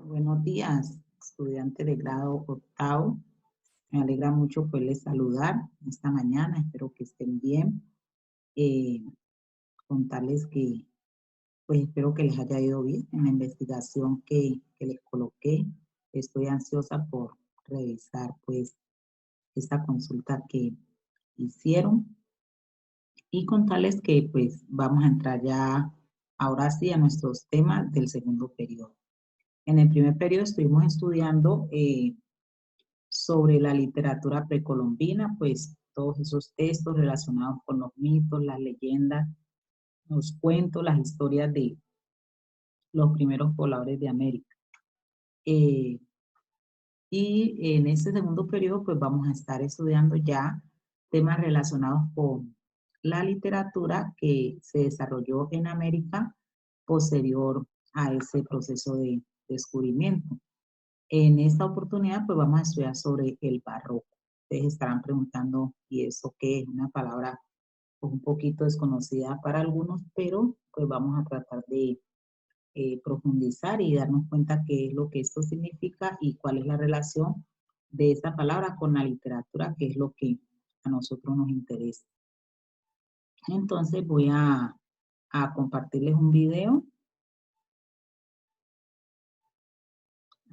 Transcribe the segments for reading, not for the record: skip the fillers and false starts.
Buenos días, estudiante de grado octavo. Me alegra mucho poderles saludar esta mañana. Espero que estén bien. Eh, Contarles que, pues espero que les haya ido bien en la investigación que les coloqué. Estoy ansiosa por revisar, pues, esta consulta que hicieron y contarles que, pues, vamos a entrar ya, ahora sí, a nuestros temas del segundo periodo. En el primer periodo estuvimos estudiando sobre la literatura precolombina, pues todos esos textos relacionados con los mitos, las leyendas, los cuentos, las historias de los primeros pobladores de América. Eh, y en este segundo periodo, pues vamos a estar estudiando ya temas relacionados con la literatura que se desarrolló en América posterior a ese proceso de descubrimiento. En esta oportunidad, pues vamos a estudiar sobre el barroco. Ustedes estarán preguntando, ¿y eso qué es? Una palabra un poquito desconocida para algunos, pero pues vamos a tratar de profundizar y darnos cuenta qué es lo que esto significa y cuál es la relación de esta palabra con la literatura, que es lo que a nosotros nos interesa. Entonces voy a compartirles un video.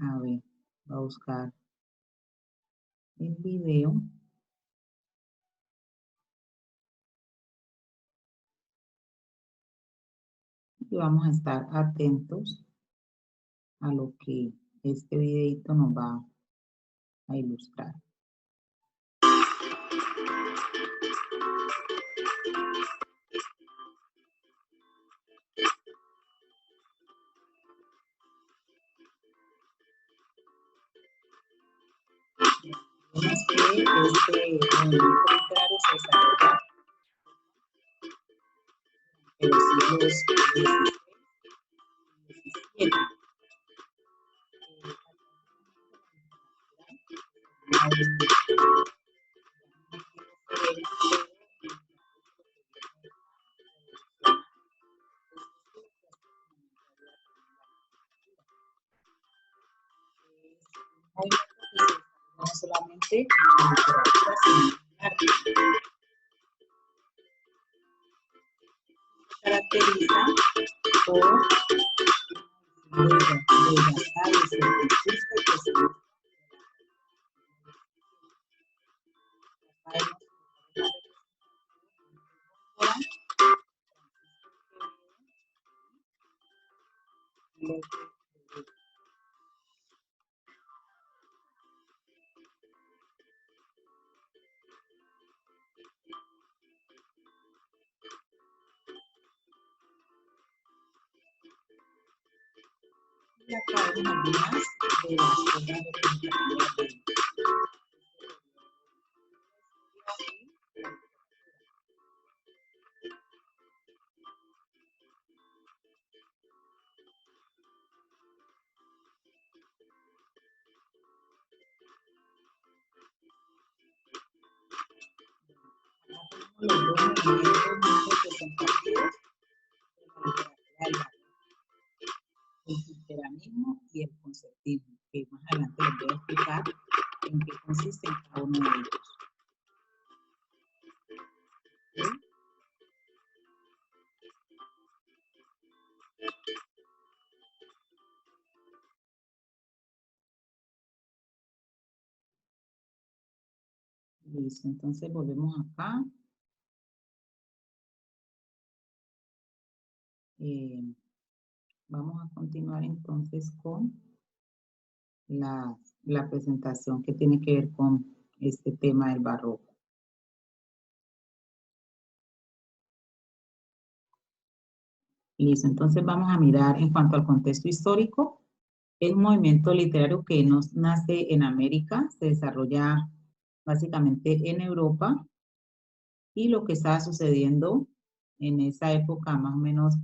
A ver, voy a buscar el video. Y vamos a estar atentos a lo que este videito nos va a ilustrar. Vemos que este movimiento literario se desarrolla en los siglos XVI y XVII. No solamente en la literatura, sino en el arte. Se caracteriza por desgastar y ser consistente, que se y acá vemos algunas de las cosas representativas de los dos movimientos más representativos de la literatura del barroco: el culteranismo y el concertismo, que más adelante les voy a explicar en qué consiste en cada uno de ellos. ¿Sí? Listo, entonces volvemos acá. Vamos a continuar entonces con la presentación que tiene que ver con este tema del barroco. Listo, entonces vamos a mirar en cuanto al contexto histórico. Es un movimiento literario que no nace en América, se desarrolla básicamente en Europa, y lo que estaba sucediendo en esa época, más o menos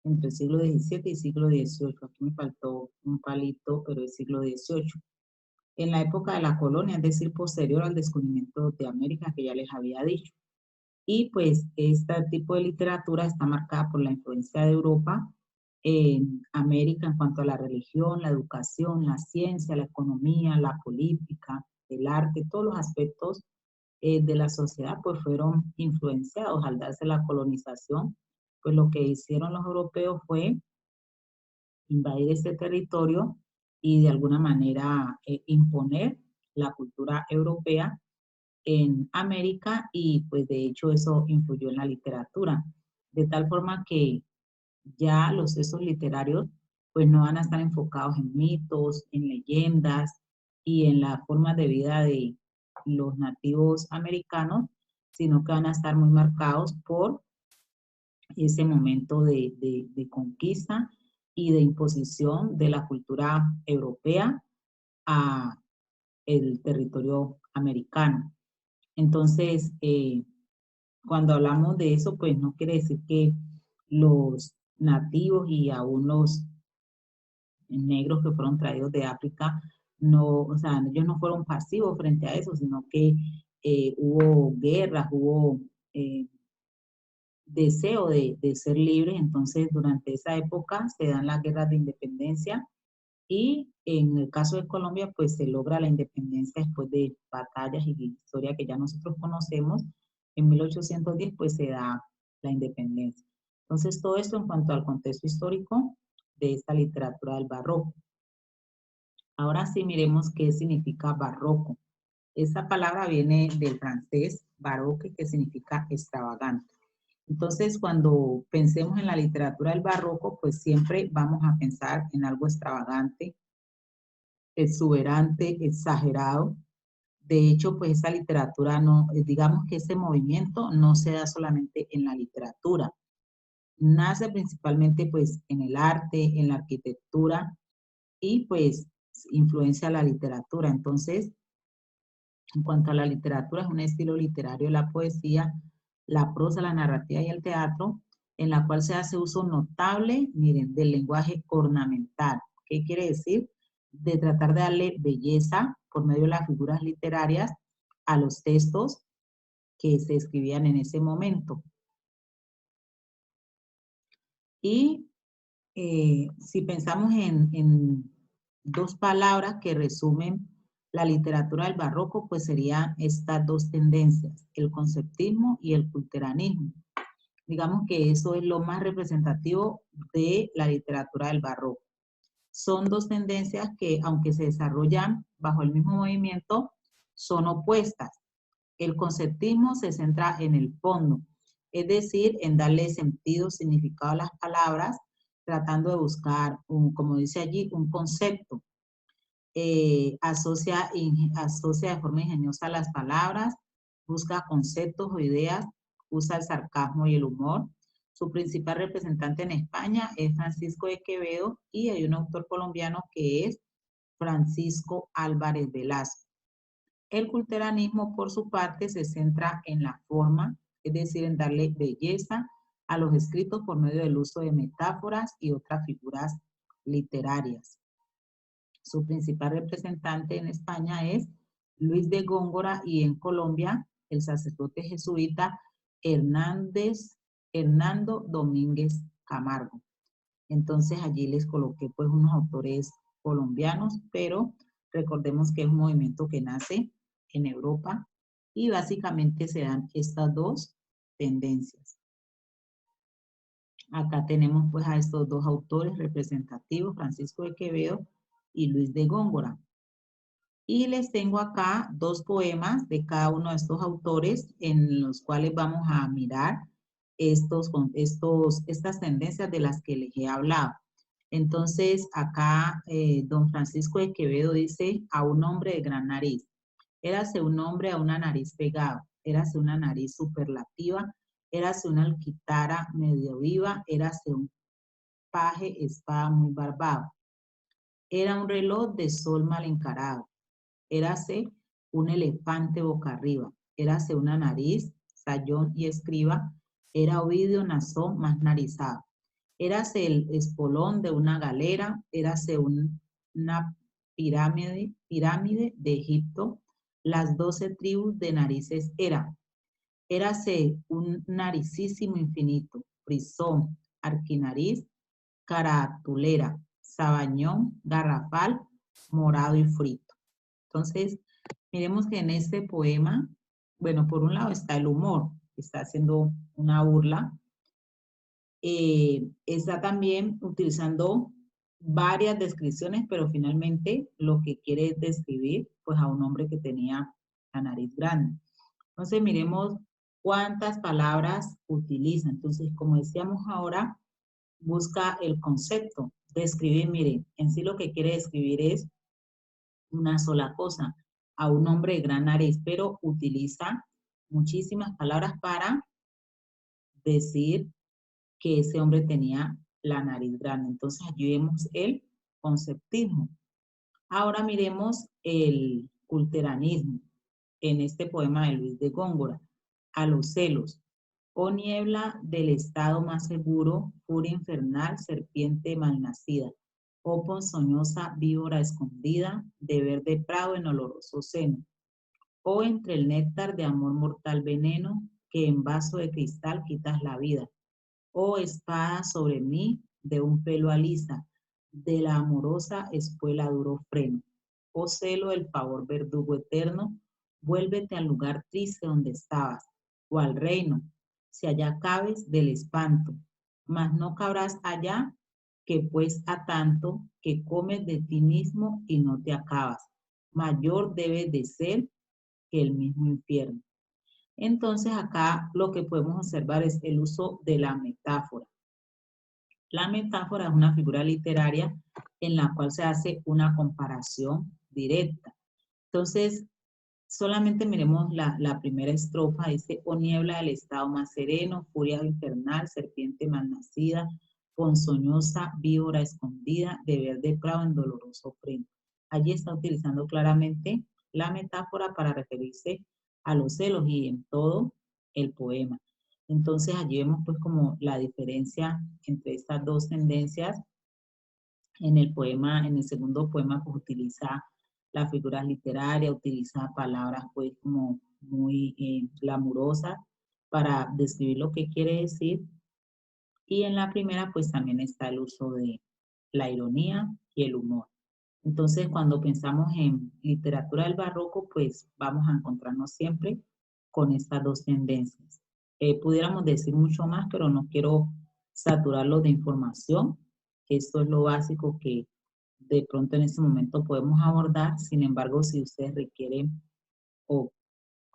entre el siglo XVII y siglo XVIII. Aquí me faltó un palito, pero el siglo XVIII. En la época de la colonia, es decir, posterior al descubrimiento de América, que ya les había dicho. Y pues este tipo de literatura está marcada por la influencia de Europa en América en cuanto a la religión, la educación, la ciencia, la economía, la política, el arte, todos los aspectos de la sociedad pues fueron influenciados al darse la colonización. Pues lo que hicieron los europeos fue invadir ese territorio y de alguna manera imponer la cultura europea en América, y pues de hecho eso influyó en la literatura, de tal forma que ya los textos literarios pues no van a estar enfocados en mitos, en leyendas y en la forma de vida de los nativos americanos, sino que van a estar muy marcados por ese momento de conquista y de imposición de la cultura europea a el territorio americano. Entonces, cuando hablamos de eso, pues no quiere decir que los nativos y aún los negros que fueron traídos de África, no, o sea, ellos no fueron pasivos frente a eso, sino que hubo guerras, hubo deseo de ser libres. Entonces durante esa época se dan las guerras de independencia, y en el caso de Colombia pues se logra la independencia después de batallas y historia que ya nosotros conocemos. En 1810 pues se da la independencia. Entonces todo esto en cuanto al contexto histórico de esta literatura del barroco. Ahora sí miremos qué significa barroco. Esta palabra viene del francés baroque, que significa extravagante. Entonces, cuando pensemos en la literatura del barroco, pues siempre vamos a pensar en algo extravagante, exuberante, exagerado. De hecho, pues esa literatura no, digamos que ese movimiento no se da solamente en la literatura, nace principalmente pues en el arte, en la arquitectura, y pues influencia la literatura. Entonces, en cuanto a la literatura, es un estilo literario, la poesía, la prosa, la narrativa y el teatro, en la cual se hace uso notable, miren, del lenguaje ornamental. ¿Qué quiere decir? De tratar de darle belleza por medio de las figuras literarias a los textos que se escribían en ese momento. Y si pensamos en dos palabras que resumen la literatura del barroco, pues serían estas dos tendencias, el conceptismo y el culteranismo. Digamos que eso es lo más representativo de la literatura del barroco. Son dos tendencias que, aunque se desarrollan bajo el mismo movimiento, son opuestas. El conceptismo se centra en el fondo, es decir, en darle sentido, significado a las palabras, tratando de buscar, como dice allí, un concepto. Asocia de forma ingeniosa las palabras, busca conceptos o ideas, usa el sarcasmo y el humor. Su principal representante en España es Francisco de Quevedo, y hay un autor colombiano que es Francisco Álvarez Velasco. El culteranismo, por su parte, se centra en la forma, es decir, en darle belleza a los escritos por medio del uso de metáforas y otras figuras literarias. Su principal representante en España es Luis de Góngora, y en Colombia el sacerdote jesuita Hernando Domínguez Camargo. Entonces allí les coloqué pues unos autores colombianos, pero recordemos que es un movimiento que nace en Europa, y básicamente se dan estas dos tendencias. Acá tenemos pues a estos dos autores representativos, Francisco de Quevedo y Luis de Góngora. Y les tengo acá dos poemas de cada uno de estos autores, en los cuales vamos a mirar estas tendencias de las que les he hablado. Entonces, acá don Francisco de Quevedo dice: a un hombre de gran nariz. Érase un hombre a una nariz pegada, érase una nariz superlativa, érase una alquitara medio viva, érase un paje espada muy barbado. Era un reloj de sol mal encarado, érase un elefante boca arriba, érase una nariz, sayón y escriba, era Ovidio Nazón más narizado. Érase el espolón de una galera, érase una pirámide de Egipto, las 12 tribus de narices eran. Érase un naricísimo infinito, frisón, arquinariz, carátulera, sabañón, garrafal, morado y frito. Entonces, miremos que en este poema, bueno, por un lado está el humor, está haciendo una burla, está también utilizando varias descripciones, pero finalmente lo que quiere es describir pues a un hombre que tenía la nariz grande. Entonces miremos cuántas palabras utiliza. Entonces, como decíamos ahora, busca el concepto. Describir, miren, en sí lo que quiere describir es una sola cosa, a un hombre de gran nariz, pero utiliza muchísimas palabras para decir que ese hombre tenía la nariz grande. Entonces allí vemos el conceptismo. Ahora miremos el culteranismo en este poema de Luis de Góngora. A los celos. Oh niebla del estado más seguro, furia infernal, serpiente malnacida. Oh ponzoñosa víbora escondida, de verde prado en oloroso seno. Oh entre el néctar de amor mortal veneno, que en vaso de cristal quitas la vida. Oh espada sobre mí de un pelo alisa, de la amorosa espuela duro freno. Oh celo del pavor verdugo eterno, vuélvete al lugar triste donde estabas, o al reino, si allá cabes del espanto, mas no cabrás allá, que pues a tanto que comes de ti mismo y no te acabas, mayor debe de ser que el mismo infierno. Entonces acá lo que podemos observar es el uso de la metáfora. La metáfora es una figura literaria en la cual se hace una comparación directa. Entonces, solamente miremos la primera estrofa, dice, oh niebla del estado más sereno, furia infernal, serpiente malnacida, ponzoñosa, víbora escondida, de verde prado en doloroso freno. Allí está utilizando claramente la metáfora para referirse a los celos y en todo el poema. Entonces allí vemos pues como la diferencia entre estas dos tendencias. En el poema, en el segundo poema pues utiliza las figuras literarias, utiliza palabras pues como muy glamurosas para describir lo que quiere decir. Y en la primera pues también está el uso de la ironía y el humor. Entonces cuando pensamos en literatura del barroco pues vamos a encontrarnos siempre con estas dos tendencias. Pudiéramos decir mucho más, pero no quiero saturarlo de información. Esto es lo básico que de pronto en este momento podemos abordar. Sin embargo, si ustedes requieren o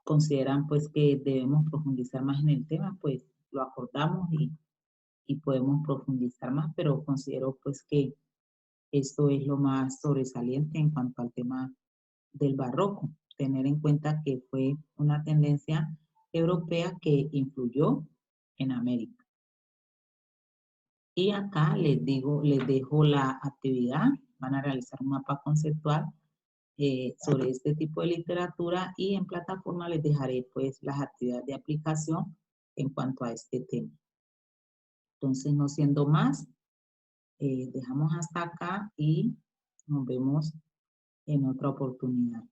consideran pues que debemos profundizar más en el tema, pues lo acordamos y podemos profundizar más, pero considero pues que esto es lo más sobresaliente en cuanto al tema del barroco. Tener en cuenta que fue una tendencia europea que influyó en América. Y acá les digo, les dejo la actividad, van a realizar un mapa conceptual sobre este tipo de literatura y en plataforma les dejaré pues las actividades de aplicación en cuanto a este tema. Entonces, no siendo más, dejamos hasta acá y nos vemos en otra oportunidad.